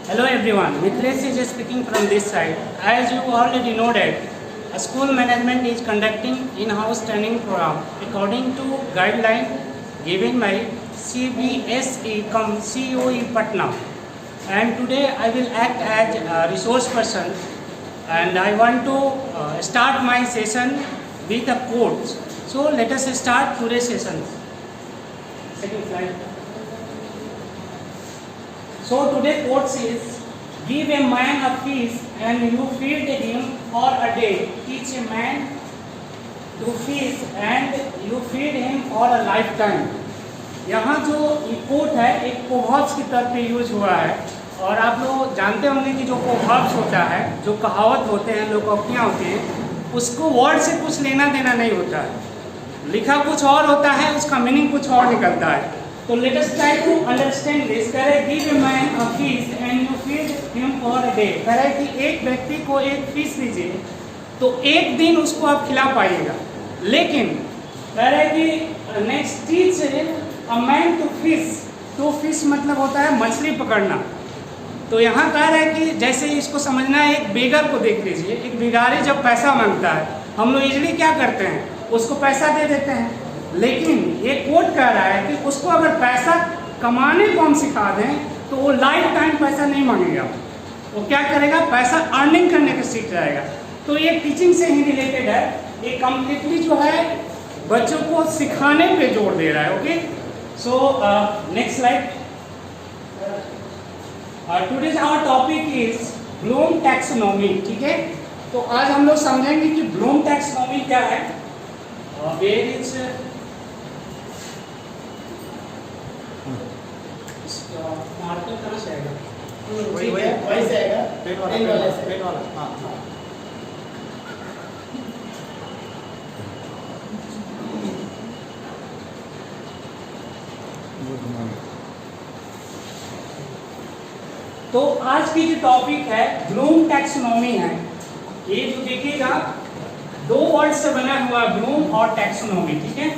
Hello everyone, Mithilesh is speaking from this side. As you already know that a school management is conducting in-house training program according to guideline given by CBSE cum COE Patna. And today I will act as a resource person and I want to start my session with a quote. So let us start today's session. Second slide. So today quote says, give a man a fish and you feed him for a day. Teach a man to fish and you feed him for a lifetime. यहाँ जो ये coat है एक proverbs की तरफ पे use हुआ है और आप लोग जानते होंगे कि जो प्रोवर्ब्स होता है, जो कहावत होते हैं, लोकोक्तियाँ होती हैं, उसको वर्ड से कुछ लेना देना नहीं होता है, लिखा कुछ और होता है, उसका मीनिंग कुछ और निकलता है. तो let us try to understand this. कह रहे give a man a fish and you feed him for a day. कह रहे कि एक व्यक्ति को एक फिश दीजिए तो एक दिन उसको आप खिला पाइएगा. लेकिन कह रहे कि next teach a man to fish. तो फिश मतलब होता है मछली पकड़ना. तो यहाँ कह रहा है कि जैसे इसको समझना है, एक बेगर को देख लीजिए. एक भिखारी जब पैसा मांगता है, हम लोग इजली क्या करते हैं, उसको पैसा दे देते हैं. लेकिन ये कोट कह रहा है कि उसको अगर पैसा कमाने को हम सिखा दें तो वो लाइफ टाइम पैसा नहीं मांगेगा. वो क्या करेगा, पैसा अर्निंग करने का सीख जाएगा. तो ये टीचिंग से ही रिलेटेड है. ये कम्प्लीटली जो है बच्चों को सिखाने पे जोर दे रहा है. Okay, so next slide. Today's our topic is Bloom taxonomy. ठीक है, तो आज हम लोग समझेंगे कि ब्लूम टैक्सोनॉमी क्या है. वेयर इज मार्कर कहाँ से आएगा? वही से आएगा, पेन वाला. हाँ. तो आज की जो टॉपिक है ब्लूम टैक्सोनॉमी है. ये जो देखिएगा दो वर्ड से बना हुआ ब्लूम और टैक्सोनॉमी. ठीक है,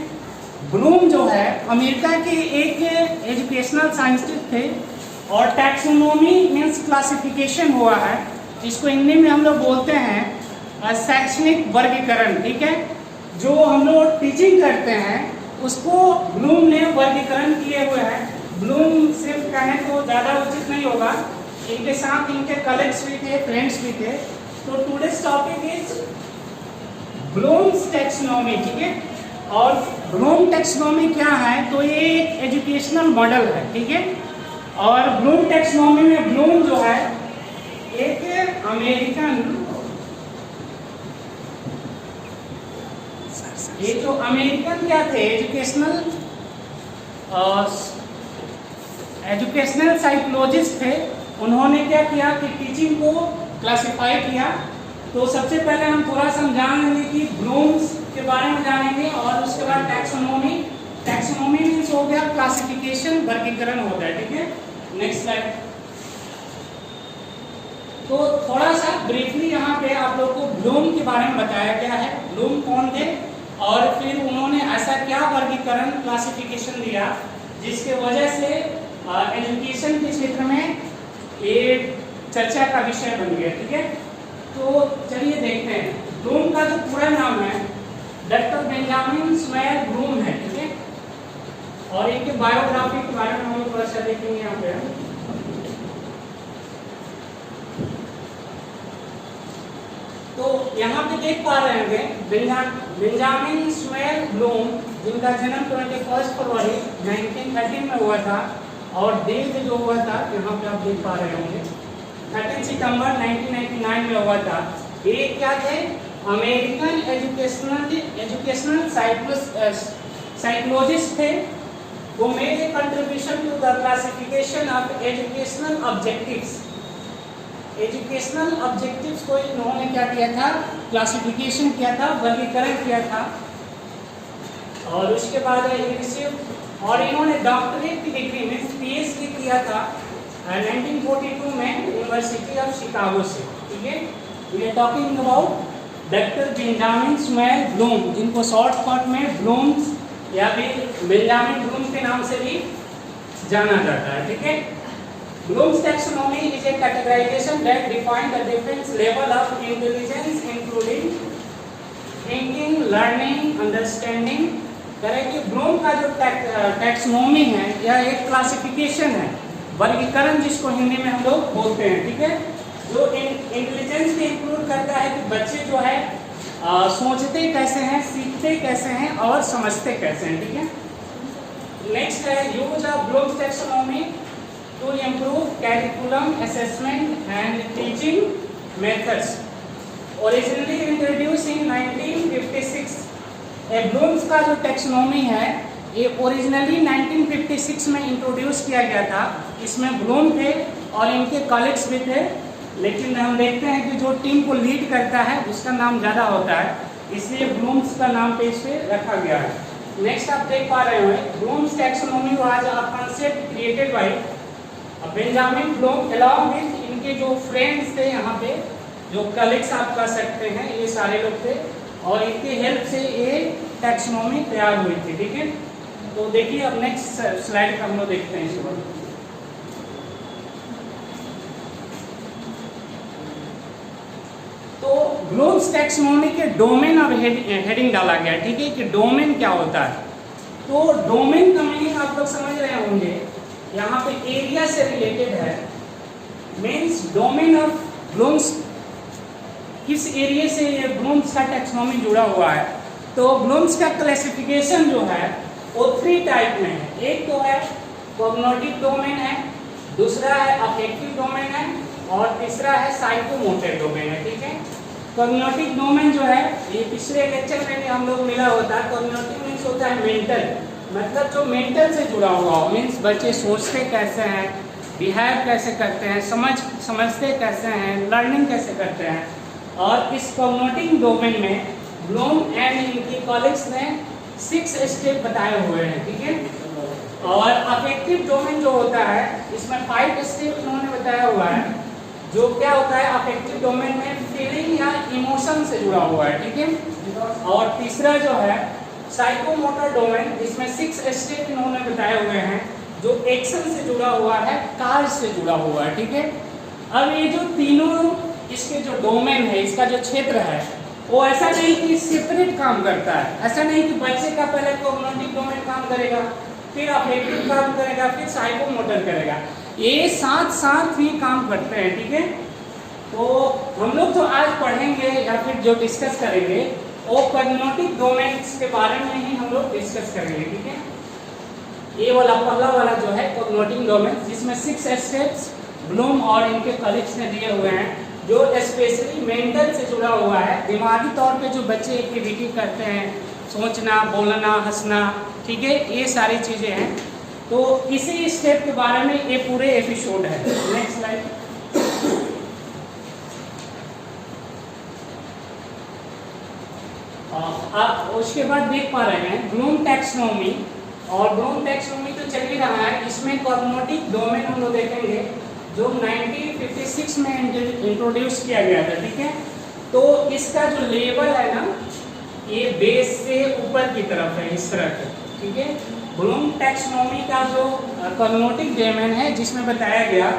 ब्लूम जो है अमेरिका के एक एजुकेशनल साइंटिस्ट थे और टैक्सोनॉमी मीन्स क्लासिफिकेशन हुआ है. इसको हिंदी में हम लोग बोलते हैं शैक्षणिक वर्गीकरण. ठीक है, जो हम लोग टीचिंग करते हैं उसको ब्लूम ने वर्गीकरण किए हुए हैं. ब्लूम सिर्फ कहें तो ज़्यादा उचित नहीं होगा, इनके साथ इनके कलीग्स भी थे, फ्रेंड्स भी थे. तो today's topic is Bloom's taxonomy. ठीक है, और ब्लूम टैक्सोनॉमी क्या है, तो ये एक एजुकेशनल मॉडल है. ठीक है, और ब्लूम टैक्सोनॉमी में ब्लूम जो है एक अमेरिकन, ये जो अमेरिकन क्या थे, एजुकेशनल साइकोलॉजिस्ट थे. उन्होंने क्या किया कि टीचिंग को क्लासिफाई किया. तो सबसे पहले हम थोड़ा सा जान लेंगे कि ब्लूम्स के बारे में जानेंगे और उसके बाद टैक्सोनॉमी. टैक्सोनॉमी मीन्स हो गया क्लासिफिकेशन, वर्गीकरण हो गया. ठीक है, नेक्स्ट स्लाइड. तो थोड़ा सा ब्रीफली यहाँ पे आप लोग को ब्लूम के बारे में बताया गया है. ब्लूम कौन थे और फिर उन्होंने ऐसा क्या वर्गीकरण, क्लासिफिकेशन दिया जिसके वजह से एजुकेशन के क्षेत्र में ये चर्चा का विषय बन गया. ठीक है, तो चलिए देखते हैं. ब्लूम का जो पूरा नाम है डॉक्टर बेंजामिन स्मैल ब्लूम है. ठीक है, और इनके बायोग्राफी के बारे में हम लोग थोड़ा सा देखेंगे यहाँ पे. तो यहाँ पे देख पा रहे होंगे बेंजामिन स्मैल ब्लूम, जिनका जन्म 21 फरवरी 1913 में हुआ था और डेथ जो हुआ था यहाँ पे आप देख पा रहे होंगे 13 सितंबर 1999 में हुआ था. ये क्या थे, अमेरिकन एजुकेशनल साइकोलॉजिस्ट थे. वो made a contribution to the classification of educational objectives. Educational objectives को इन्होंने क्या किया था, क्लासिफिकेशन किया था, वर्गीकरण किया था. और उसके बाद और इन्होंने डॉक्टरेट की डिग्री में PhD किया था 1942 में यूनिवर्सिटी ऑफ शिकागो से. ठीक है, we are talking about doctor Benjamin Samuel Bloom, जिनको शॉर्टकट में ब्लूम्स या फिर बेंजामिन ब्लूम के नाम से भी जाना जाता है. ठीक है, Bloom's taxonomy is a categorization that defines the different level of intelligence including thinking, learning, understanding. करें कि ब्लूम का जो टैक्सोनॉमी है यह एक क्लासिफिकेशन है, वर्गीकरण जिसको हिंदी में हम लोग बोलते हैं, ठीक है, जो इंटेलिजेंस में इंक्लूड करता है कि बच्चे जो है सोचते कैसे हैं, सीखते कैसे हैं और समझते कैसे हैं, ठीक है। नेक्स्ट है use of Bloom's taxonomy to improve curriculum assessment and teaching methods. Originally introduce in 1956। Bloom's का जो टैक्सोनॉमी है ये ओरिजिनली 1956 में इंट्रोड्यूस किया गया था। इसमें ब्लूम थे और इनके कॉलीग्स भी थे, लेकिन हम देखते हैं कि जो टीम को लीड करता है उसका नाम ज़्यादा होता है, इसलिए ब्लूम्स का नाम पेज पे रखा गया है। नेक्स्ट आप देख पा रहे हो Bloom's taxonomy was a concept created by Benjamin Bloom along with इनके जो फ्रेंड्स थे, यहाँ पे जो कलीग्स आप कह सकते हैं, ये सारे लोग थे और इनके हेल्प से ये टैक्सोनॉमी तैयार हुई थी, ठीक है। तो देखिए अब नेक्स्ट स्लाइड का हम लोग देखते हैं इसके बाद। तो ब्लूम्स टैक्सोनॉमी के डोमेन और हेडिंग डाला गया, ठीक है, कि डोमेन क्या होता है। तो डोमेन का मीनिंग आप लोग समझ रहे होंगे, यहाँ पे एरिया से रिलेटेड है, मीन्स डोमेन ऑफ ब्लूम्स, किस एरिया से ये ब्लूम्स का टैक्सोनॉमी जुड़ा हुआ है। तो ब्लूम्स का क्लासिफिकेशन जो है वो 3 टाइप में है। एक तो है कॉग्निटिव डोमेन है, दूसरा है अफेक्टिव डोमेन है और तीसरा है साइकोमोटर डोमेन है, ठीक है। कॉग्निटिव डोमेन जो है ये पिछले लेक्चर में भी हम लोग मिला होता है। कॉग्निटिव मीन्स होता है मेंटल, मतलब जो मेंटल से जुड़ा हुआ हो, मीन्स बच्चे सोचते कैसे हैं, बिहेव कैसे करते हैं, समझते कैसे हैं, लर्निंग कैसे करते हैं। और इस कॉग्निटिव डोमेन में ब्लूम एंड इनके कॉलीग्स ने 6 स्टेप बताए हुए हैं, ठीक है। और अफेक्टिव डोमेन जो होता है इसमें 5 स्टेप उन्होंने बताया हुआ है। जो क्या होता है अफेक्टिव डोमेन में फीलिंग या इमोशन से जुड़ा हुआ है, ठीक है। और तीसरा जो है साइकोमोटर डोमेन, इसमें 6 स्टेप इन्होंने बताए हुए हैं जो एक्शन से जुड़ा हुआ है, कार्य से जुड़ा हुआ है, ठीक है। अब ये जो तीनों इसके जो डोमेन है, इसका जो क्षेत्र है, वो ऐसा नहीं कि सेपरेट काम करता है। ऐसा नहीं कि बच्चे का पहले कॉग्निटिव डोमेन काम करेगा, फिर अफेक्टिव काम करेगा, फिर साइकोमोटर करेगा। ये साथ साथ ही काम करते हैं, ठीक है। तो हम लोग जो आज पढ़ेंगे या फिर जो डिस्कस करेंगे वो कॉग्निटिव डोमेन्स के बारे में ही हम लोग डिस्कस करेंगे, ठीक है। ये वाला पहला वाला जो है कॉग्निटिव डोमेन, जिसमें 6 स्टेप्स ब्लूम और इनके कॉलीग्स ने दिए हुए हैं, जो स्पेशली मेंटल से जुड़ा हुआ है। दिमागी तौर पे जो बच्चे एक्टिविटी करते हैं, सोचना, बोलना, हंसना, ठीक है, ये सारी चीज़ें हैं। तो इसी स्टेप के बारे में ये पूरे एपिसोड है। Next slide. आप उसके बाद देख पा रहे हैं ब्लूम टैक्सोनॉमी, और ब्लूम टैक्सोनॉमी तो चल ही रहा है। इसमें कॉग्निटिव डोमेन हम लोग देखेंगे जो 1956 में इंट्रोड्यूस किया गया था, ठीक है। तो इसका जो लेवल है ना, ये बेस से ऊपर की तरफ है, इस तरह का, ठीक है। ब्लूम टैक्सोनॉमी का जो कॉग्निटिव डोमेन है, जिसमें बताया गया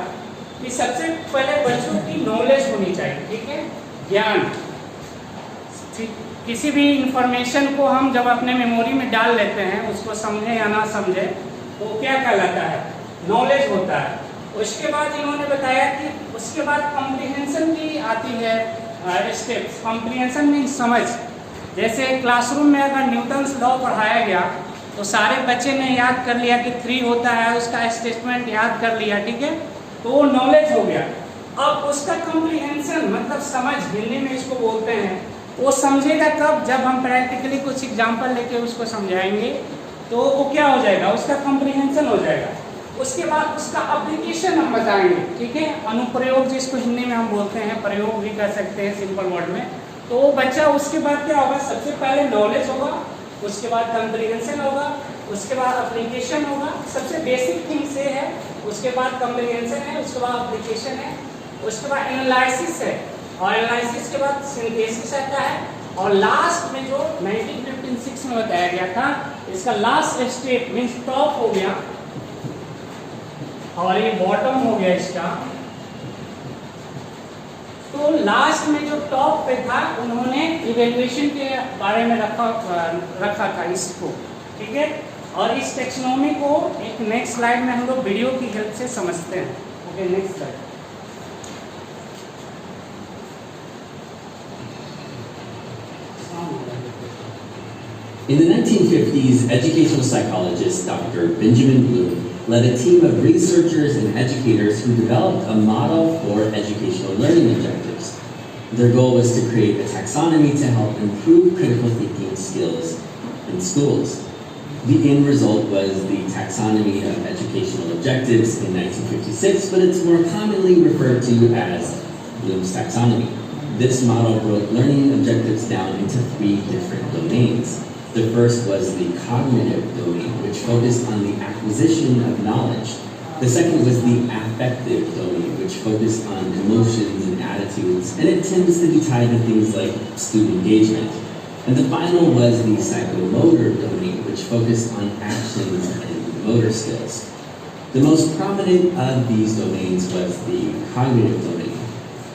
कि सबसे पहले बच्चों की नॉलेज होनी चाहिए, ठीक है, ज्ञान। किसी भी इंफॉर्मेशन को हम जब अपने मेमोरी में डाल लेते हैं, उसको समझे या ना समझे, तो क्या कहलाता है, नॉलेज होता है। उसके बाद इन्होंने बताया कि उसके बाद कॉम्प्रिहेंशन भी आती है स्टेप्स। कॉम्प्रिहेंशन मीन्स समझ। जैसे क्लासरूम में अगर न्यूटन्स लॉ पढ़ाया गया तो सारे बच्चे ने याद कर लिया कि 3 होता है, उसका स्टेटमेंट याद कर लिया, ठीक है, तो वो नॉलेज हो गया। अब उसका कॉम्प्रिहेंशन मतलब समझ, हिंदी में इसको बोलते हैं, वो समझेगा कब, जब हम प्रैक्टिकली कुछ एग्जाम्पल लेके उसको समझाएंगे, तो वो क्या हो जाएगा, उसका कॉम्प्रिहेंशन हो जाएगा। उसके बाद उसका एप्लीकेशन हम बताएंगे, ठीक है, अनुप्रयोग जिसको हिंदी में हम बोलते हैं, प्रयोग भी कर सकते हैं सिंपल वर्ड में। तो वो बच्चा उसके बाद क्या होगा, सबसे पहले नॉलेज होगा, उसके बाद कॉम्प्रिहेंशन होगा, उसके बाद एप्लीकेशन होगा। सबसे बेसिक थिंग से है, उसके बाद कॉम्प्रिहेंशन है, उसके बाद एप्लीकेशन है, उसके बाद एनालिसिस है, और एनालिसिस के बाद सिंथेसिस आता है, और लास्ट में जो 1956 में बताया गया था, इसका लास्ट स्टेप मीन्स टॉप हो गया और ये बॉटम हो गया इसका। तो लास्ट में जो टॉप पे था उन्होंने इवेल्युएशन के बारे में रखा था इसको, ठीक है। और इस टेक्सोनॉमी को एक नेक्स्ट स्लाइड में हम लोग वीडियो की हेल्प से समझते हैं। Okay, next slide. In the 1950s, educational psychologist Dr. Benjamin Bloom led a team of researchers and educators who developed a model for educational learning objectives. Their goal was to create a taxonomy to help improve critical thinking skills in schools. The end result was the Taxonomy of Educational Objectives in 1956, but it's more commonly referred to as Bloom's Taxonomy. This model broke learning objectives down into 3 different domains. The first was the cognitive domain, which focused on the acquisition of knowledge. The second was the affective domain, which focused on emotions and attitudes, and it tends to be tied to things like student engagement. And the final was the psychomotor domain, which focused on actions and motor skills. The most prominent of these domains was the cognitive domain.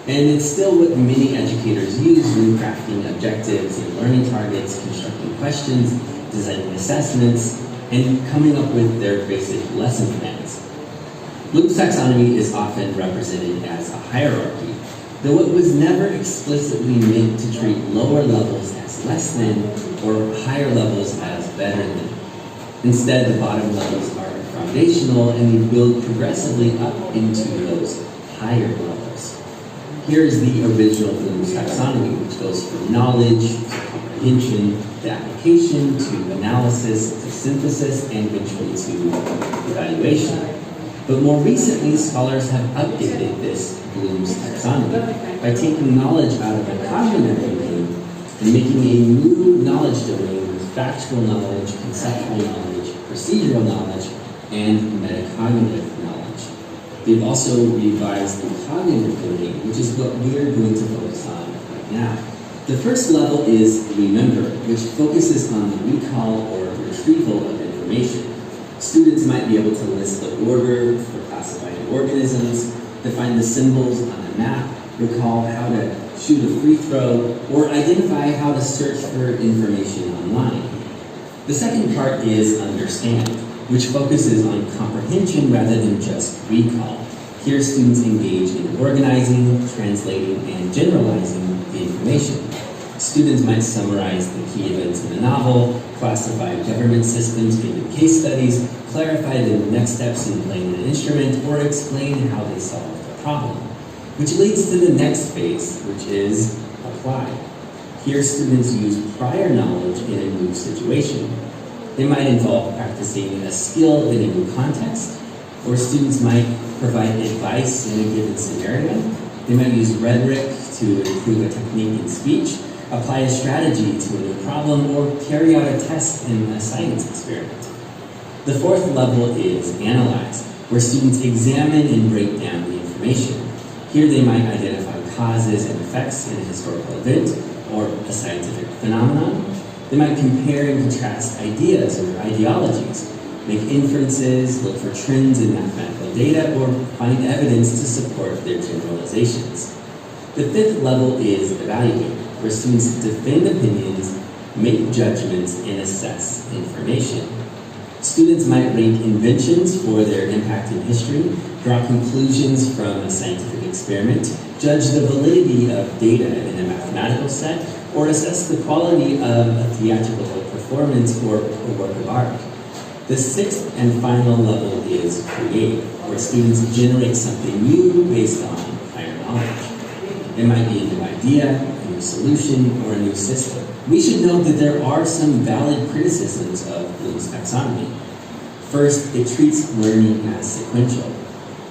And it's still what many educators use when crafting objectives and learning targets, constructing questions, designing assessments, and coming up with their basic lesson plans. Bloom's taxonomy is often represented as a hierarchy, though it was never explicitly meant to treat lower levels as less than or higher levels as better than. Instead, the bottom levels are foundational and they build progressively up into those higher levels. Here is the original Bloom's taxonomy, which goes from knowledge to comprehension to application to analysis to synthesis and eventually to evaluation. But more recently, scholars have updated this Bloom's taxonomy by taking knowledge out of the cognitive domain and making a new knowledge domain with factual knowledge, conceptual knowledge, procedural knowledge, and metacognitive knowledge. They've also revised the cognitive domain, which is what we're going to focus on right now. The first level is remember, which focuses on the recall or retrieval of information. Students might be able to list the order for classifying organisms, define the symbols on a map, recall how to shoot a free throw, or identify how to search for information online. The second part is understand, which focuses on comprehension rather than just recall. Here, students engage in organizing, translating, and generalizing the information. Students might summarize the key events in a novel, classify government systems into case studies, clarify the next steps in playing an instrument, or explain how they solve the problem. Which leads to the next phase, which is apply. Here, students use prior knowledge in a new situation. They might involve practicing a skill in a new context, or students might provide advice in a given scenario. They might use rhetoric to improve a technique in speech, apply a strategy to a new problem, or carry out a test in a science experiment. The fourth level is analyze, where students examine and break down the information. Here they might identify causes and effects in a historical event or a scientific phenomenon. They might compare and contrast ideas or ideologies, make inferences, look for trends in mathematical data, or find evidence to support their generalizations. The fifth level is evaluate, where students defend opinions, make judgments, and assess information. Students might rank inventions for their impact in history, draw conclusions from a scientific experiment, judge the validity of data in a mathematical set, or assess the quality of a theatrical performance or a work of art. The sixth and final level is create, where students generate something new based on prior knowledge. It might be a new idea, a new solution, or a new system. We should note that there are some valid criticisms of Bloom's taxonomy. First, it treats learning as sequential.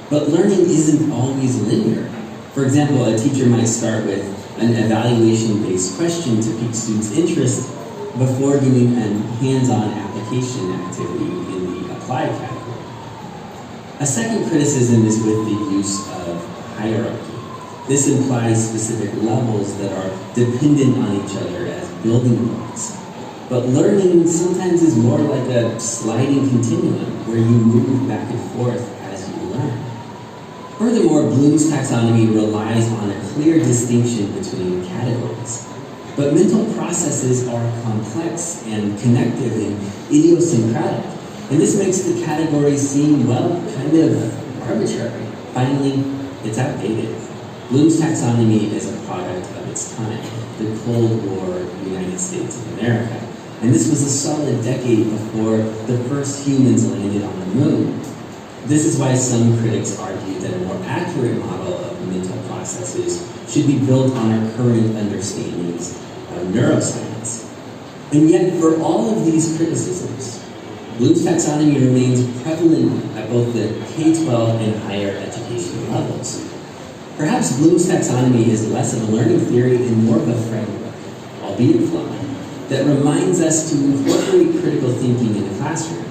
But learning isn't always linear. For example, a teacher might start with an evaluation-based question to pique students' interest before doing a hands-on application activity in the applied category. A second criticism is with the use of hierarchy. This implies specific levels that are dependent on each other as building blocks. But learning sometimes is more like a sliding continuum where you move back and forth as you learn. Furthermore, Bloom's taxonomy relies on a clear distinction between categories. But mental processes are complex and connected and idiosyncratic. And this makes the categories seem, well, kind of arbitrary. Finally, it's outdated. Bloom's taxonomy is a product of its time, the Cold War United States of America. And this was a solid decade before the first humans landed on the moon. This is why some critics argue that a more accurate model of mental processes should be built on our current understandings of neuroscience. And yet, for all of these criticisms, Bloom's taxonomy remains prevalent at both the K-12 and higher education levels. Perhaps Bloom's taxonomy is less of a learning theory and more of a framework, albeit flawed, that reminds us to incorporate critical thinking in the classroom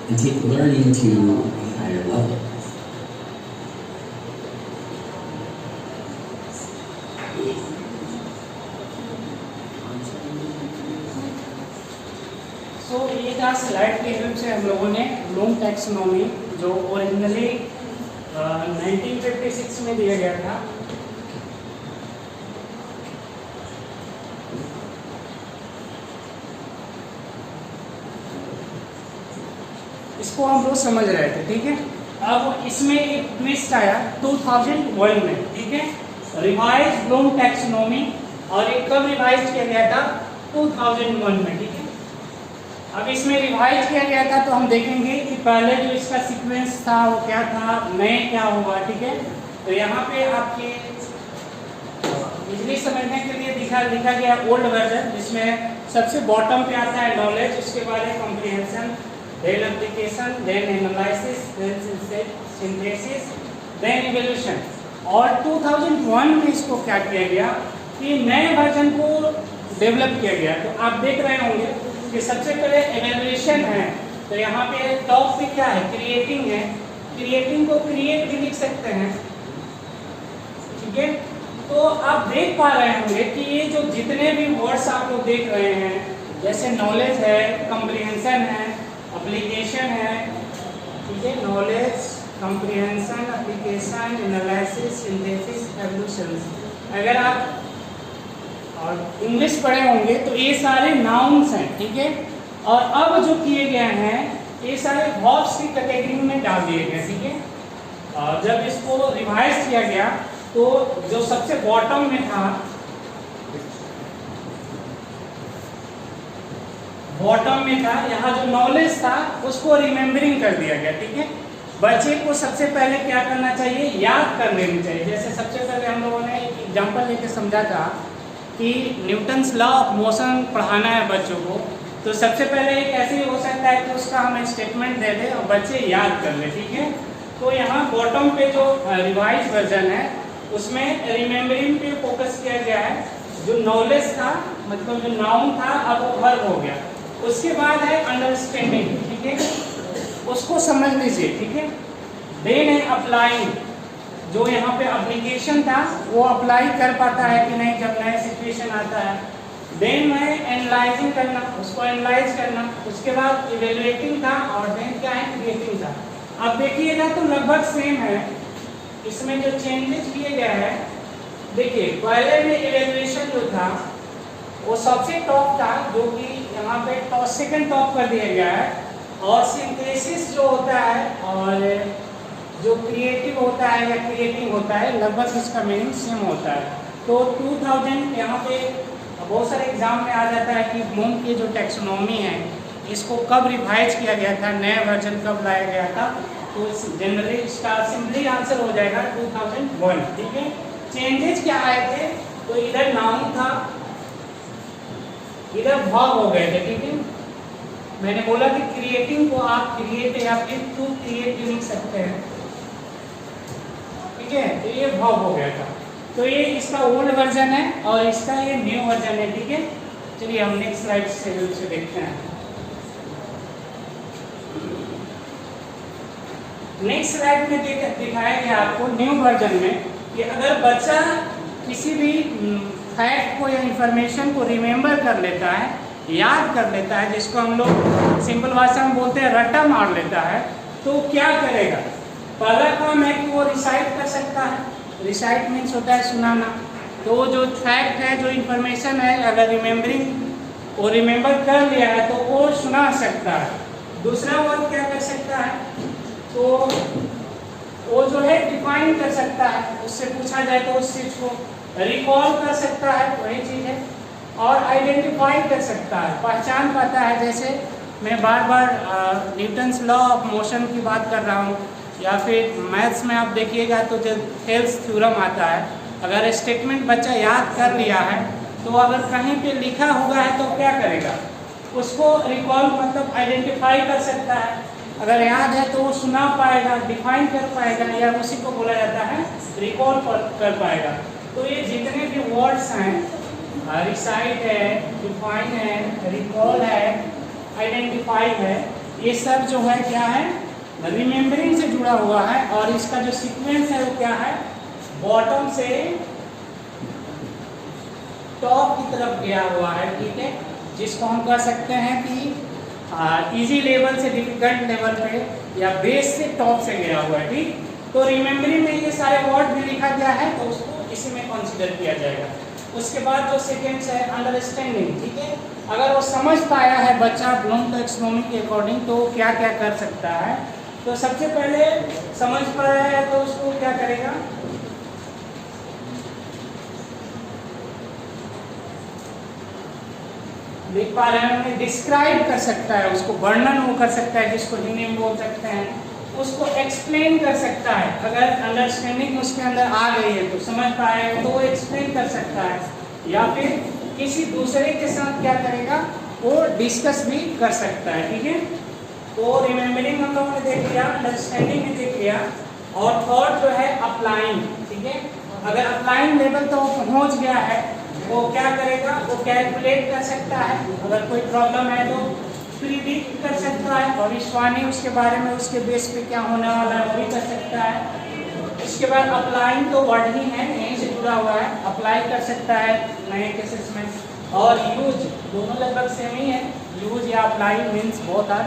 and take learning to a higher level. सो ये था slide के help से हम लोगों ने Bloom taxonomy जो originally 1956 में दिया गया था, इसको हम लोग समझ रहे थे, ठीक है। अब इसमें एक ट्विस्ट आया 2001 में, ठीक है, रिवाइज ब्लूम टैक्सोनॉमी, और ये कब रिवाइज किया गया था? 2001 में, ठीक है। अब इसमें रिवाइज किया गया था तो हम देखेंगे कि पहले जो इसका सीक्वेंस था वो क्या था, में क्या हुआ, ठीक है। तो यहाँ पे आपके इजली समझने के लिए लिखा गया ओल्ड वर्जन, जिसमें सबसे बॉटम पे आता है नॉलेज, उसके बाद है comprehension, then application, then analysis, then synthesis, then evolution. और 2001 में इसको क्या किया गया कि नए वर्जन को डेवलप किया गया। तो आप देख रहे होंगे कि सबसे पहले इवैल्यूएशन है, तो यहाँ पे टॉप पे क्या है? क्रिएटिंग है। क्रिएटिंग को क्रिएट भी लिख सकते हैं, ठीक है। तो आप देख पा रहे होंगे कि ये जो जितने भी वर्ड्स आप लोग देख रहे हैं, जैसे नॉलेज है, कॉम्प्रिहेंशन है, एप्लीकेशन है, ठीक है, knowledge, comprehension, application, analysis, synthesis, evolution. अगर आप और इंग्लिश पढ़े होंगे तो ये सारे नाउन्स हैं, ठीक है। और अब जो किए गए हैं ये सारे वर्ब्स की कैटेगरी में डाल दिए गए, ठीक है। और जब इसको रिवाइज किया गया तो जो सबसे बॉटम में था, यहाँ जो नॉलेज था उसको रिमेम्बरिंग कर दिया गया, ठीक है। बच्चे को सबसे पहले क्या करना चाहिए? याद कर लेनी चाहिए। जैसे सबसे पहले हम लोगों ने एक एग्जाम्पल लेके समझा था कि न्यूटन्स लॉ ऑफ मोशन पढ़ाना है बच्चों को, तो सबसे पहले एक ऐसे ही हो सकता है कि उसका हम स्टेटमेंट दे दें और बच्चे याद कर ले, ठीक है। तो यहाँ बॉटम पे जो रिवाइज वर्जन है उसमें रिमेम्बरिंग पे फोकस किया गया है। जो नॉलेज था, मतलब जो नाउन था, अब वो वर्ब हो गया। उसके बाद है अंडरस्टैंडिंग, ठीक है, उसको समझ लीजिए, ठीक है। देन है अप्लाइंग, जो यहाँ पे एप्लीकेशन था वो अप्लाई कर पाता है कि नहीं जब नया सिचुएशन आता है। देन है एनालाइजिंग करना, उसको एनालाइज करना। उसके बाद इवेल्युएटिंग था, और देन क्या है? क्रिएटिंग था। अब देखिएगा तो लगभग सेम है। इसमें जो चेंजेस किए गए हैं, देखिए पहले में इवेल्युएशन जो था वो सबसे टॉप था, जो कि यहाँ पे सेकंड टॉप कर दिया गया है। और सिंथेसिस जो होता है और जो क्रिएटिव होता है या क्रिएटिंग होता है, लगभग इसका मीनिंग सेम होता है। तो 2000 यहाँ पे बहुत सारे एग्जाम में आ जाता है कि ब्लूम की जो टैक्सोनॉमी है इसको कब रिवाइज किया गया था, नया वर्जन कब लाया गया था। तो जनरली इसका सिंपली आंसर हो जाएगा 2001, ठीक है। चेंजेस क्या आए थे? तो इधर नाउन था, इधर वर्ब हो गए थे, ठीक है। मैंने बोला कि क्रिएटिंग को आप क्रिएट या फिर टू क्रिएट लिख सकते हैं, ठीक है। तो ये वर्ब हो गया था। तो ये इसका ओल्ड वर्जन है और इसका ये न्यू वर्जन है, ठीक है। चलिए हम नेक्स्ट स्लाइड से देखते हैं। नेक्स्ट स्लाइड में दिखाया गया आपको न्यू वर्जन में कि अगर बच्चा किसी भी फैक्ट को या इंफॉर्मेशन को रिमेम्बर कर लेता है, याद कर लेता है, जिसको हम लोग सिंपल भाषा में बोलते हैं रट्टा मार लेता है, तो क्या करेगा? पहला काम है कि वो रिसाइट कर सकता है। रिसाइट मीन्स होता है सुनाना। तो जो फैक्ट है, जो इंफॉर्मेशन है, अगर वो रिमेंबर कर लिया है तो वो सुना सकता है। दूसरा वर्ड क्या कर सकता है, तो वो जो है डिफाइन कर सकता है, उससे पूछा जाए तो उस चीज को रिकॉल कर सकता है, वही चीज है। और आइडेंटिफाई कर सकता है, पहचान पाता है। जैसे मैं बार बार न्यूटन्स लॉ ऑफ मोशन की बात कर रहा हूँ, या फिर मैथ्स में आप देखिएगा तो जो थेल्स थ्योरम आता है, अगर स्टेटमेंट बच्चा याद कर लिया है तो अगर कहीं पे लिखा हुआ है तो क्या करेगा, उसको रिकॉल मतलब आइडेंटिफाई कर सकता है। अगर याद है तो वो सुना पाएगा, डिफाइन कर पाएगा, या उसी को बोला जाता है रिकॉल कर पाएगा। तो ये जितने भी वर्ड्स हैं, रिसाइट है, डिफाइन है, रिकॉल है, आइडेंटिफाई है, ये सब जो है क्या है, रिमेम्बरिंग से जुड़ा हुआ है। और इसका जो सीक्वेंस है वो क्या है, बॉटम से टॉप की तरफ गया हुआ है, ठीक है, जिसको हम कह सकते हैं कि इजी लेवल से डिफिकल्ट लेवल पे, या बेस से टॉप से गया हुआ है, ठीक। तो रिमेम्बरिंग में ये सारे वर्ड भी लिखा गया है, तो उसको इसी में कंसीडर किया जाएगा। उसके बाद जो सेकेंड है अंडरस्टैंडिंग, ठीक है। अगर वो समझ पाया है बच्चा ब्लूम टैक्सोनॉमी के अकॉर्डिंग तो क्या क्या कर सकता है। तो सबसे पहले समझ पाया है तो उसको क्या करेगा, देख पा रहे हैं, डिस्क्राइब कर सकता है, उसको वर्णन वो कर सकता है, जिसको हिंदी में बोल सकते हैं, उसको एक्सप्लेन कर सकता है। अगर अंडरस्टैंडिंग उसके अंदर आ गई है तो समझ पाएगा तो वो एक्सप्लेन कर सकता है, या फिर किसी दूसरे के साथ क्या करेगा, वो डिस्कस भी कर सकता है, ठीक है। तो रिमेम्बरिंग हम लोगों ने देख लिया, अंडरस्टैंडिंग भी देख लिया, और थर्ड जो है अप्लाइंग, ठीक है। अगर अप्लाइंग लेवल तो पहुंच गया है, वो क्या करेगा, वो कैलकुलेट कर सकता है, अगर कोई प्रॉब्लम है तो प्रिडिक्ट कर सकता है, भविष्यवाणी उसके बारे में, उसके बेस पे क्या होने वाला है वो भी कर सकता है। इसके बाद अप्लाइंग तो वर्ड ही है, यहीं से जुड़ा हुआ है, अप्लाई कर सकता है नए केसेस में। और यूज दोनों लगभग सेम ही है, यूज या apply means both are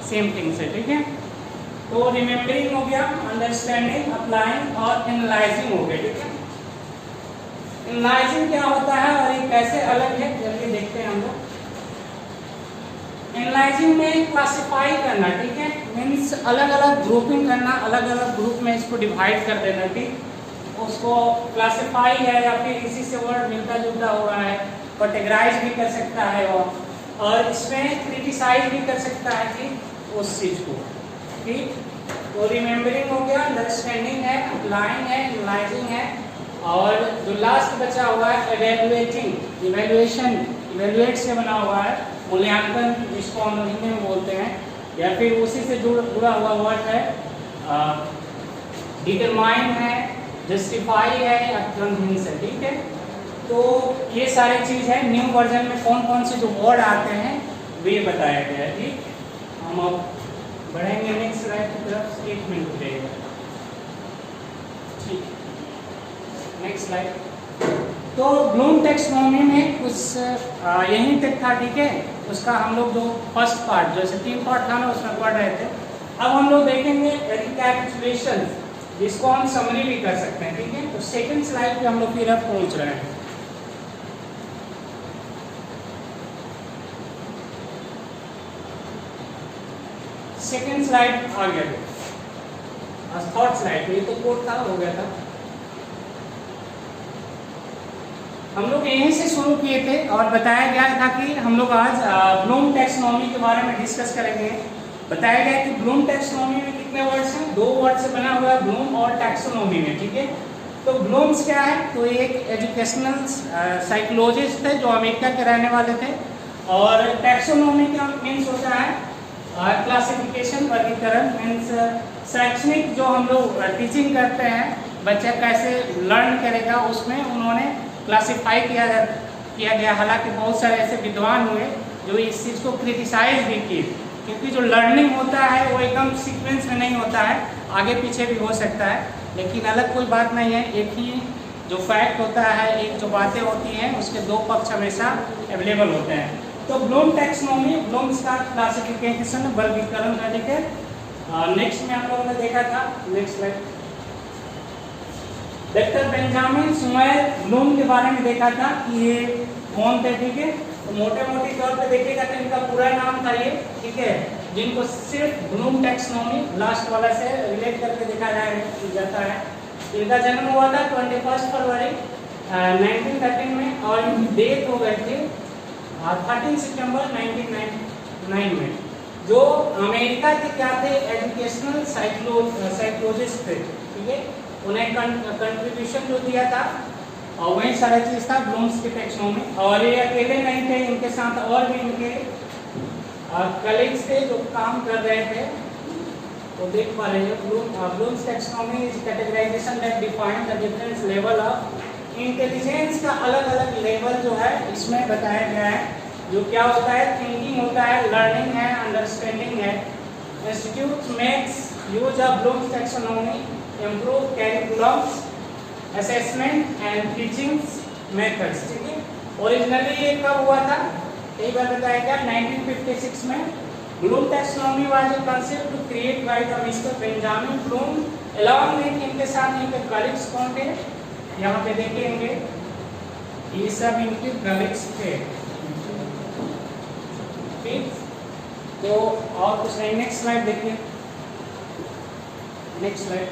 same things है, ठीक है। तो रिमेम्बरिंग हो गया, अंडरस्टैंडिंग, अप्लाइंग और एनालाइजिंग हो गया, ठीक है। एनालाइजिंग क्या होता है और ये कैसे अलग है, जल्दी देखते हैं हम लोग। एनालाइजिंग में क्लासिफाई करना, ठीक है, मीन्स अलग अलग ग्रुपिंग करना, अलग अलग ग्रुप में इसको डिवाइड कर देना, ठीक। उसको क्लासिफाई है या फिर इसी से वर्ड मिलता जुलता हुआ है, कैटेगराइज भी कर सकता है वो, और इसमें क्रिटिसाइज भी कर सकता है, ठीक, उस चीज को, ठीक। तो रिमेम्बरिंग हो गया, अंडरस्टैंडिंग है, अप्लाइंग है, एनालाइजिंग है, और जो लास्ट बचा हुआ है एवेल्युएटिंग, इवेल्युएशन, इवेल्युएट से बना हुआ है, मूल्यांकन जिसको हम हिंदी में बोलते हैं, या फिर उसी से जुड़ा हुआ वर्ड है डिटरमाइन है, जस्टिफाई है, या कन्विंस है, ठीक है। तो ये सारी चीज़ है। न्यू वर्जन में कौन कौन से जो वर्ड आते हैं वे बताया गया है, ठीक। हम अब बढ़ेंगे नेक्स्ट स्लाइड की तरफ, 1 मिनट लगेगा, ठीक। Next slide. तो ब्लूम टैक्सोनॉमी में कुछ यहीं तक था, ठीक है। उसका हम लोग जो फर्स्ट पार्ट, जैसे 3 पार्ट था ना, उसमें पढ़ रहे थे। अब हम लोग देखेंगे रिकैपिचुलेशन, जिसको हम समरी भी कर सकते हैं, ठीक है। तो सेकंड स्लाइड पे हम लोग फिर अब पहुंच रहे हैं। सेकंड स्लाइड आ गया, थर्ड स्लाइड, ये तो कोड था, हो गया था। हम लोग यहीं से शुरू किए थे और बताया गया था कि हम लोग आज ब्लूम टैक्सोनॉमी के बारे में डिस्कस करेंगे। बताया गया कि ब्लूम टैक्सोनॉमी में कितने वर्ड्स हैं, 2 वर्ड से बना हुआ है, ब्लूम और टैक्सोनॉमी में, ठीक है। तो ब्लूम्स क्या है, तो एक एजुकेशनल साइकोलॉजिस्ट थे जो अमेरिका के रहने वाले थे, और टैक्सोनॉमी का मीन्स होता है क्लासिफिकेशन, वर्गीकरण, मीन्स शैक्षणिक जो हम लोग टीचिंग करते हैं, बच्चा कैसे लर्न करेगा, उसमें उन्होंने क्लासिफाई किया गया। हालांकि बहुत सारे ऐसे विद्वान हुए जो इस चीज़ को क्रिटिसाइज भी किए, क्योंकि जो लर्निंग होता है वो एकदम सीक्वेंस में नहीं होता है, आगे पीछे भी हो सकता है, लेकिन अलग कोई बात नहीं है। एक ही जो फैक्ट होता है, एक जो बातें होती हैं, उसके 2 पक्ष हमेशा अवेलेबल होते हैं। तो ब्लूम टैक्सोनॉमी, ब्लूम्स का क्लासिफिकेशन, वर्गीकरण, नेक्स्ट में हम लोगों ने देखा था, next slide, doctor Benjamin Sumer Bloom के बारे में देखा था कि ये कौन थे, ठीक है। तो मोटे मोटे तौर पे देखिएगा तो इनका पूरा नाम था ये, ठीक है, जिनको सिर्फ ब्लूम टैक्सोनॉमी लास्ट वाला से रिलेट करके देखा जाता है। इनका जन्म हुआ था 21 फरवरी 1913 में और इनकी डेथ हो गई थी 13 सितंबर 1999 में। जो अमेरिका के क्या थे, एजुकेशनल साइकोलॉजिस्ट थे, ठीक है। उन्हें कंट्रीब्यूशन जो दिया था और वही सारा चीज था ब्लूम्स की टैक्सोनॉमी। और ये अकेले नहीं थे, इनके साथ और भी इनके कलीग्स थे जो काम कर रहे थे। तो देख पा रहे हैं Bloom's taxonomy is categorization that define the different level of intelligence का अलग अलग लेवल जो है इसमें बताया गया है। जो क्या होता है, थिंकिंग होता है, लर्निंग है, अंडरस्टैंडिंग है। Institute makes use of Bloom's taxonomy improve curriculums, assessment and teaching methods, ठीक है। ओरिजिनली ये कब हुआ था, कई बार बताया गया 1956 में। Bloom taxonomy was a concept to create by the mister Benjamin Bloom along with इनके साथ इनके कलीग्स कौन थे, यहाँ पे देखेंगे ये सब इनके कलीग्स थे, ठीक। तो और कुछ नहीं, नेक्स्ट स्लाइड देखिए, नेक्स्ट स्लाइड।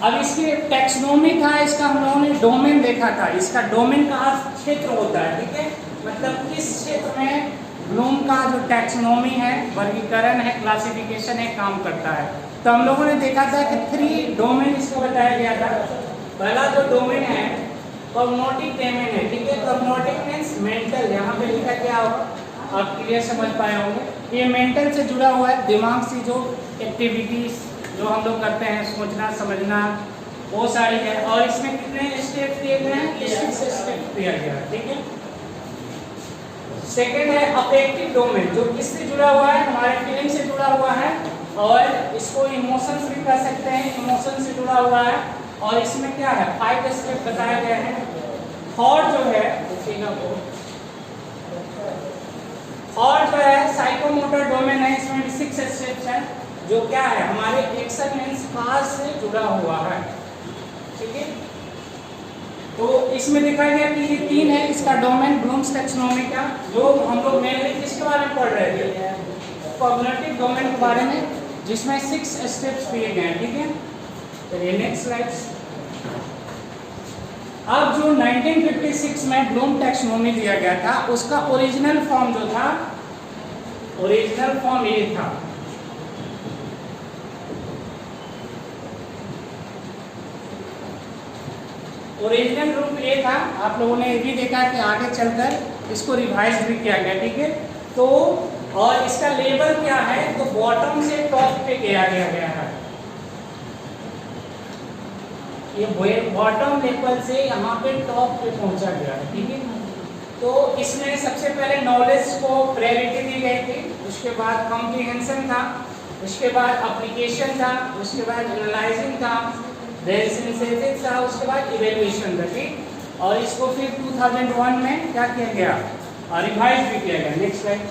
अब इसकी टैक्सोनॉमी था, इसका हम लोगों ने डोमेन देखा था। इसका डोमेन का अर्थ क्षेत्र होता है, ठीक है, मतलब किस क्षेत्र में ब्लूम का जो टैक्सोनॉमी है, वर्गीकरण है, क्लासिफिकेशन है, काम करता है। तो हम लोगों ने देखा था कि 3 डोमेन इसको बताया गया था। पहला जो डोमेन है कॉग्निटिव डोमेन है, ठीक है। कॉग्निटिव मींस मेंटल, यहाँ पे लिखा क्या होगा आप क्लियर समझ पाए होंगे। ये मेंटल से जुड़ा हुआ है, दिमाग से जो एक्टिविटीज जो हम लोग करते हैं, सोचना समझना, वो सारी है। और इसमें कितने स्टेप दिए गए हैं, 6 स्टेप दिया गया है, ठीक है। सेकंड है अफेक्टिव डोमेन, जो किससे जुड़ा हुआ है, हमारे फीलिंग से जुड़ा हुआ है और इसको इमोशंस भी कह सकते हैं, इमोशन से जुड़ा हुआ है। और इसमें क्या है, 5 स्टेप बताए गए हैं। थॉट जो है, देखिएगा वो थॉट जो है साइकोमोटर डोमेन है, इसमें भी 6 स्टेप्स हैं, जो क्या है हमारे एक्शन मींस काज से जुड़ा हुआ है, ठीक है। तो इसमें देखा गया कि ये 3 है इसका डोमेन ब्लूम्स टैक्सोनॉमी का, जो हम लोग मेनली किसके बारे में पढ़ रहे थे, कॉग्निटिव डोमेन के बारे में, जिसमें 6 स्टेप्स दिए गए हैं, ठीक है। चलिए नेक्स्ट स्लाइड। अब जो 1956 में ब्लूम टैक्सोनॉमी दिया गया था, उसका ओरिजिनल फॉर्म जो था, ओरिजिनल फॉर्म ये था। ओरिजिनल रूप ये था, आप लोगों ने ये भी देखा कि आगे चलकर इसको रिवाइज भी किया गया, ठीक है। तो और इसका लेवल क्या है, तो बॉटम से टॉप पे गया है। ये बॉटम लेवल से यहाँ पे टॉप पे पहुंचा गया है, ठीक है। तो इसमें सबसे पहले नॉलेज को प्रायोरिटी दी गई थी, उसके बाद कॉम्प्रिहेंशन था, उसके बाद एप्लीकेशन था, उसके बाद एनालाइजिंग था, देन सिंथेसिस था, उसके बाद इवैल्यूएशन था, ठीक। और इसको फिर 2001 में क्या किया गया, रिवाइज भी किया गया। Next slide.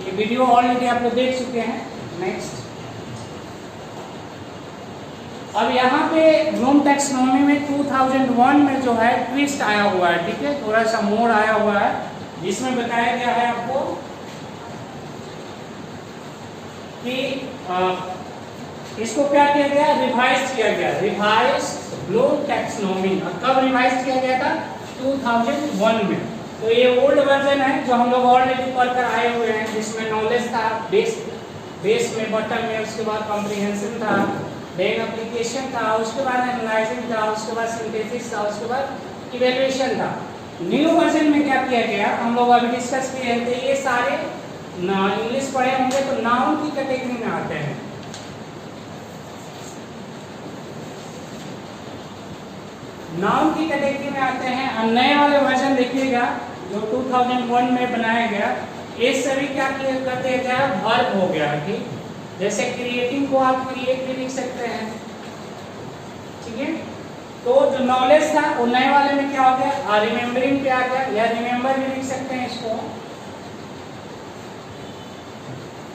ये वीडियो ऑलरेडी आप लोग देख चुके हैं। नेक्स्ट। अब यहाँ पे ब्लूम टैक्सोनॉमी में 2001 में जो है ट्विस्ट आया हुआ है, ठीक है, थोड़ा सा मोड़ आया हुआ है, जिसमें बताया गया है आपको कि इसको क्या किया गया, रिवाइज किया गया, रिवाइज ब्लूम टैक्सोनॉमी। कब रिवाइज किया गया था, 2001 में। तो ये ओल्ड वर्जन है जो हम लोग ऑलरेडी पढ़कर आए हुए हैं, जिसमें नॉलेज था बेस में, बटन में, उसके बाद कॉम्प्रिहेंशन था, देन एप्लीकेशन था, उसके बाद एनालाइजिंग था, उसके बाद सिंथेसिस था, उसके बाद इवैल्यूएशन था। न्यू वर्जन में क्या किया गया, हम लोग अभी डिस्कस किए थे, ये सारे इंग्लिश पढ़े होंगे तो नाउन की कैटेगरी में आते हैं। नाउन की कैटेगरी में आते हैं। और नए वाले वर्जन देखिएगा जो 2001 में बनाया गया, ये सभी क्या कर दिया गया, वर्ब हो गया, ठीक। जैसे क्रिएटिंग को आप क्रिएट भी लिख सकते हैं, ठीक है। तो जो नॉलेज था वो नए वाले में क्या हो गया, रिमेम्बरिंग पे आ गया, या रिमेम्बर भी लिख सकते हैं इसको,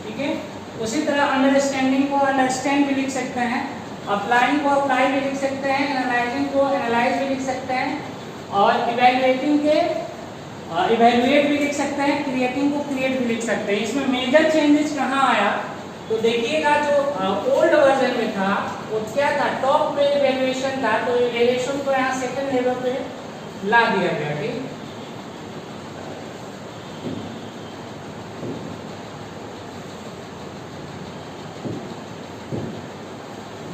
ठीक है। उसी तरह अंडरस्टैंडिंग को अंडरस्टैंड भी लिख सकते हैं, अप्लाइंग को अप्लाई भी लिख सकते हैं, एनालाइजिंग को एनालाइज भी लिख सकते हैं, और इवैल्यूएटिंग के इवैल्यूएट भी लिख सकते हैं, क्रिएटिंग को क्रिएट भी लिख सकते हैं। इसमें मेजर चेंजेस कहाँ आया तो देखिएगा, जो ओल्ड वर्जन में था वो क्या था, टॉप पे इवैल्यूएशन था, तो इवैल्यूएशन को यहाँ सेकंड लेवल पे ला दिया गया। ठीक,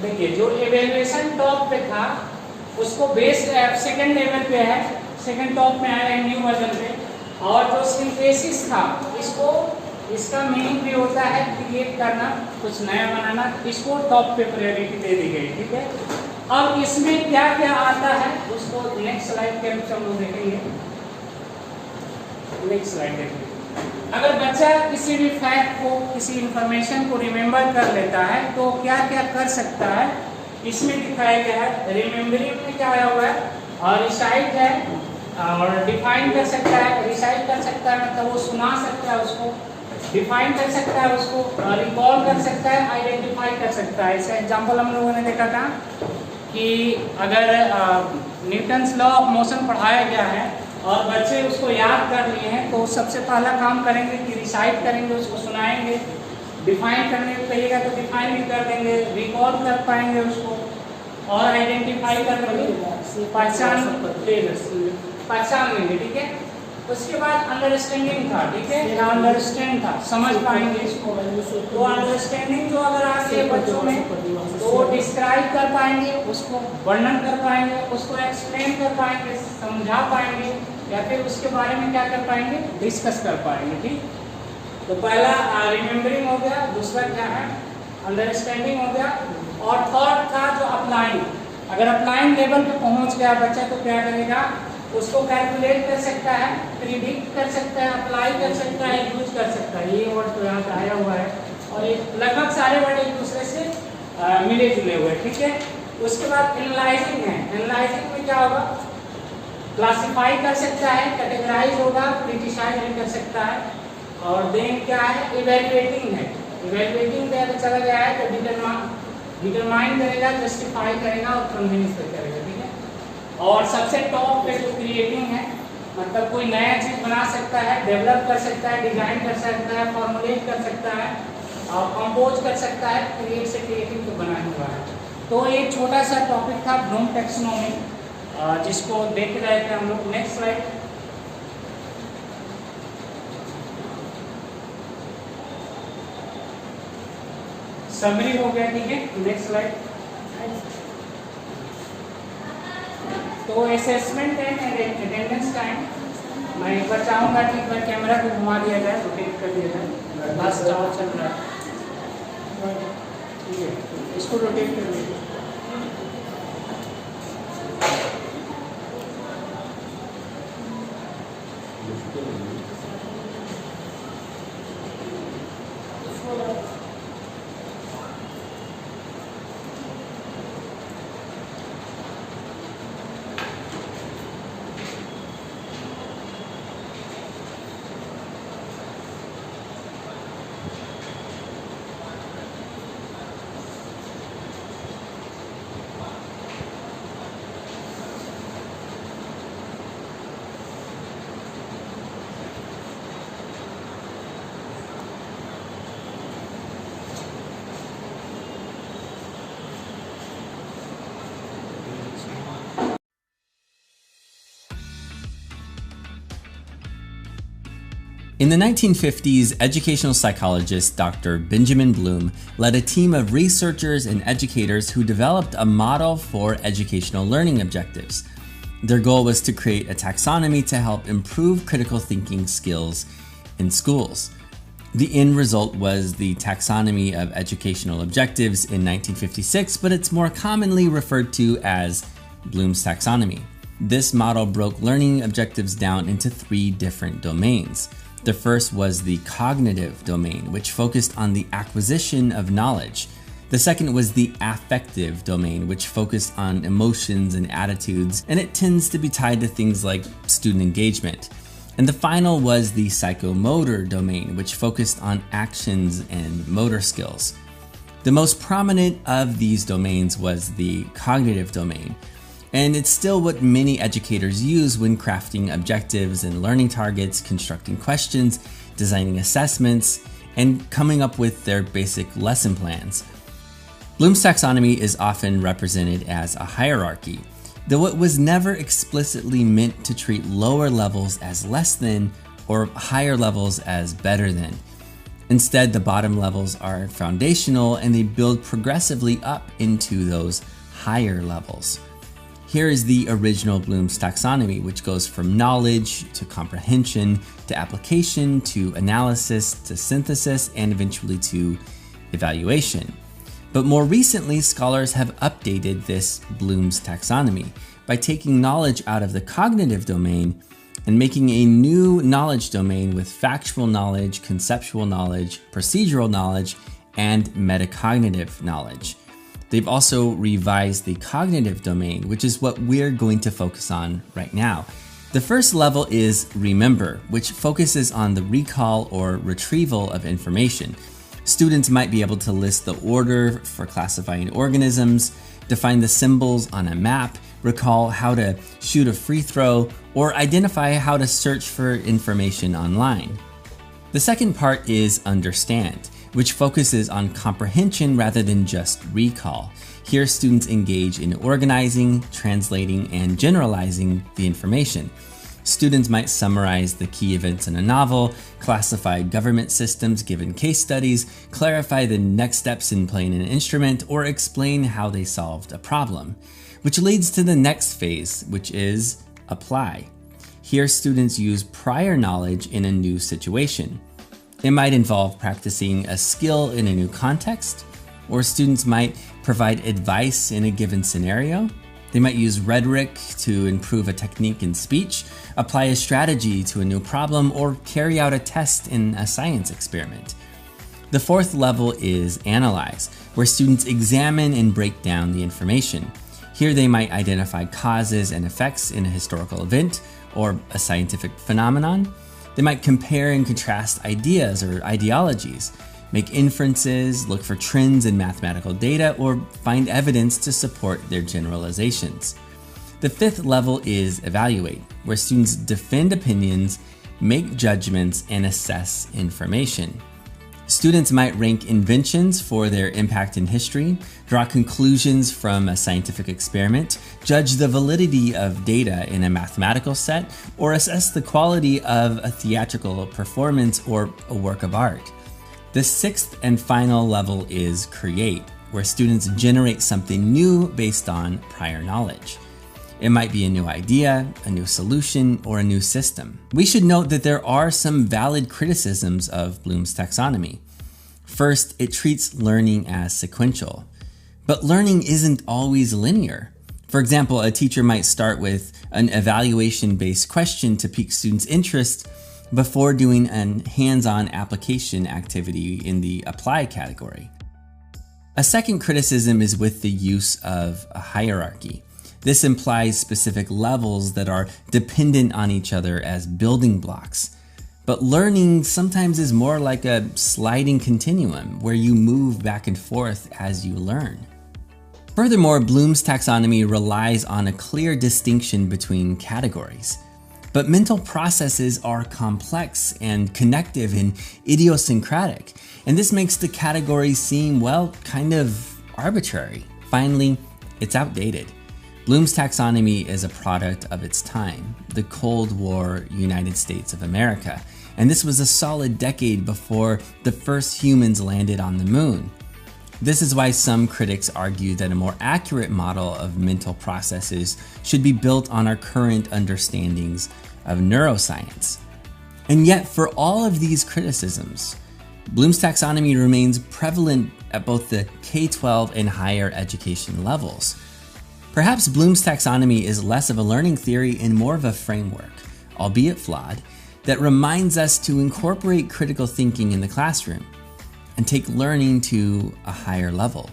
देखिए जो इवैल्यूएशन टॉप पे था उसको बेस सेकंड लेवल पे है, सेकंड टॉप में आया है न्यू वर्जन पे। और जो सिंथेसिस था इसको, इसका मीनिंग भी होता है क्रिएट करना, कुछ नया बनाना, इसको टॉप पे प्रायोरिटी दे दी गई। ठीक है, अब इसमें क्या क्या आता है उसको नेक्स्ट स्लाइड के अंदर हम लोग देखेंगे। नेक्स्ट स्लाइड देखिए। अगर बच्चा किसी भी फैक्ट को, किसी इंफॉर्मेशन को रिमेंबर कर लेता है तो क्या क्या कर सकता है, इसमें दिखाया गया है। रिमेंबरिंग में क्या आया हुआ है, और रिसाइट है, और डिफाइन कर सकता है। रिसाइट कर सकता है मतलब वो सुना सकता है उसको, डिफाइन कर सकता है उसको, रिकॉल कर सकता है, आइडेंटिफाई कर सकता है। इसका एग्जांपल हम लोगों ने देखा था कि अगर न्यूटन्स लॉ ऑफ मोशन पढ़ाया गया है और बच्चे उसको याद कर लिए हैं तो सबसे पहला काम करेंगे कि रिसाइट करेंगे, उसको सुनाएंगे। डिफाइन करने को कहिएगा तो डिफाइन भी कर देंगे, रिकॉल कर पाएंगे उसको, और आइडेंटिफाई कर लेंगे, पहचान लेंगे। ठीक है, उसके बाद अंडरस्टैंडिंग था। ठीक है, या अंडरस्टैंड था, समझ पाएंगे इसको। तो अंडरस्टैंडिंग जो अगर आती है बच्चों में तो वो डिस्क्राइब कर पाएंगे, उसको वर्णन कर पाएंगे, उसको एक्सप्लेन कर पाएंगे, समझा पाएंगे, या फिर उसके बारे में क्या कर पाएंगे, डिस्कस कर पाएंगे। ठीक, तो पहला रिमेम्बरिंग हो गया, दूसरा क्या है अंडरस्टैंडिंग हो गया, और थर्ड था जो अप्लाइंग। अगर अप्लाइंग लेवल पे पहुंच गया बच्चा तो क्या करेगा, उसको कैलकुलेट कर सकता है, प्रिडिक्ट कर सकता है, अप्लाई कर सकता है, यूज कर सकता है। ये वर्ड तो यहाँ पे आया हुआ है, और ये लगभग सारे वर्ड एक दूसरे से मिले जुले हुए। ठीक है, उसके बाद एनालाइजिंग है। एनालाइजिंग में क्या होगा, क्लासिफाई कर सकता है, कैटेगराइज होगा, क्रिटिसाइज भी कर सकता है, और देन क्या है, इवैल्यूएटिंग है। इवैल्यूएटिंग पे अगर चला गया है तो डिटरमाइन करेगा, जस्टिफाई करेगा और कन्विंस करेगा। ठीक है, और सबसे टॉप पे जो क्रिएटिंग है, मतलब कोई नया चीज बना सकता है, डेवलप कर सकता है, डिजाइन कर सकता है, फॉर्मुलेट कर सकता है, और कंपोज कर सकता है। क्रिएट से क्रिएटिव तो बना हुआ है। तो एक छोटा सा टॉपिक था ब्लूम टैक्सोनॉमी, जिसको देख रहे थे हम लोग। Next slide. समरी हो गया। ठीक है, नेक्स्ट स्लाइड। तो असेसमेंट एंड अटेंडेंस टाइम मैं एक बार चाहूँगा कि एक बार कैमरा को घुमा दिया जाए, रोटेट कर दिया जाए। बस चल रहा है, ठीक है, इसको रोटेट कर दीजिए। In the 1950s, educational psychologist Dr. Benjamin Bloom led a team of researchers and educators who developed a model for educational learning objectives. Their goal was to create a taxonomy to help improve critical thinking skills in schools. The end result was the Taxonomy of Educational Objectives in 1956, but it's more commonly referred to as Bloom's Taxonomy. This model broke learning objectives down into 3 different domains. The first was the cognitive domain, which focused on the acquisition of knowledge. The second was the affective domain, which focused on emotions and attitudes, and it tends to be tied to things like student engagement. And the final was the psychomotor domain, which focused on actions and motor skills. The most prominent of these domains was the cognitive domain, and it's still what many educators use when crafting objectives and learning targets, constructing questions, designing assessments, and coming up with their basic lesson plans. Bloom's taxonomy is often represented as a hierarchy, though it was never explicitly meant to treat lower levels as less than or higher levels as better than. Instead, the bottom levels are foundational and they build progressively up into those higher levels. Here is the original Bloom's taxonomy, which goes from knowledge to comprehension to application to analysis to synthesis and eventually to evaluation. But more recently, scholars have updated this Bloom's taxonomy by taking knowledge out of the cognitive domain and making a new knowledge domain with factual knowledge, conceptual knowledge, procedural knowledge, and metacognitive knowledge. They've also revised the cognitive domain, which is what we're going to focus on right now. The first level is remember, which focuses on the recall or retrieval of information. Students might be able to list the order for classifying organisms, define the symbols on a map, recall how to shoot a free throw, or identify how to search for information online. The second part is understand, which focuses on comprehension rather than just recall. Here, students engage in organizing, translating, and generalizing the information. Students might summarize the key events in a novel, classify government systems given case studies, clarify the next steps in playing an instrument, or explain how they solved a problem. Which leads to the next phase, which is apply. Here, students use prior knowledge in a new situation. It might involve practicing a skill in a new context, or students might provide advice in a given scenario. They might use rhetoric to improve a technique in speech, apply a strategy to a new problem, or carry out a test in a science experiment. The fourth level is analyze, where students examine and break down the information. Here they might identify causes and effects in a historical event or a scientific phenomenon. They might compare and contrast ideas or ideologies, make inferences, look for trends in mathematical data, or find evidence to support their generalizations. The fifth level is evaluate, where students defend opinions, make judgments, and assess information. Students might rank inventions for their impact in history, draw conclusions from a scientific experiment, judge the validity of data in a mathematical set, or assess the quality of a theatrical performance or a work of art. The sixth and final level is create, where students generate something new based on prior knowledge. It might be a new idea, a new solution, or a new system. We should note that there are some valid criticisms of Bloom's taxonomy. First, it treats learning as sequential. But learning isn't always linear. For example, a teacher might start with an evaluation-based question to pique students' interest before doing a hands-on application activity in the apply category. A second criticism is with the use of a hierarchy. This implies specific levels that are dependent on each other as building blocks. But learning sometimes is more like a sliding continuum where you move back and forth as you learn. Furthermore, Bloom's taxonomy relies on a clear distinction between categories. But mental processes are complex and connective and idiosyncratic, and this makes the categories seem, well, kind of arbitrary. Finally, it's outdated. Bloom's taxonomy is a product of its time, the Cold War United States of America, and this was a solid decade before the first humans landed on the moon. This is why some critics argue that a more accurate model of mental processes should be built on our current understandings of neuroscience. And yet, for all of these criticisms, Bloom's taxonomy remains prevalent at both the K-12 and higher education levels. Perhaps Bloom's taxonomy is less of a learning theory and more of a framework, albeit flawed, that reminds us to incorporate critical thinking in the classroom and take learning to a higher level.